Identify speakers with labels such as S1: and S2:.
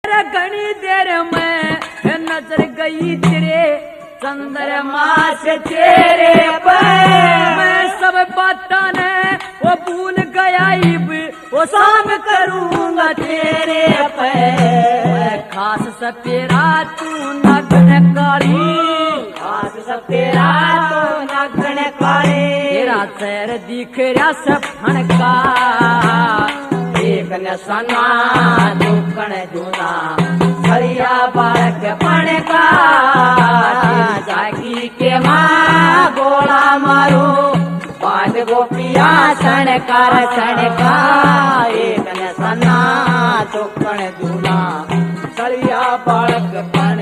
S1: घनी देर में नजर गई तेरे चंद्रमा से चेहरे पे मैं सब बातों ने वो भूल गया वो शाम करूंगा तेरे पे खास सपेरा तू नगन काली खास सपेरा तू नगन काली तेरा सैर दिख रहा सफन का एक नसना दुकण जूना हरिया बालक पण का जागी के माँ गोला मारो पांच गोपिया सणकार सणका एक नसना दुकण जूना हरिया बालक पण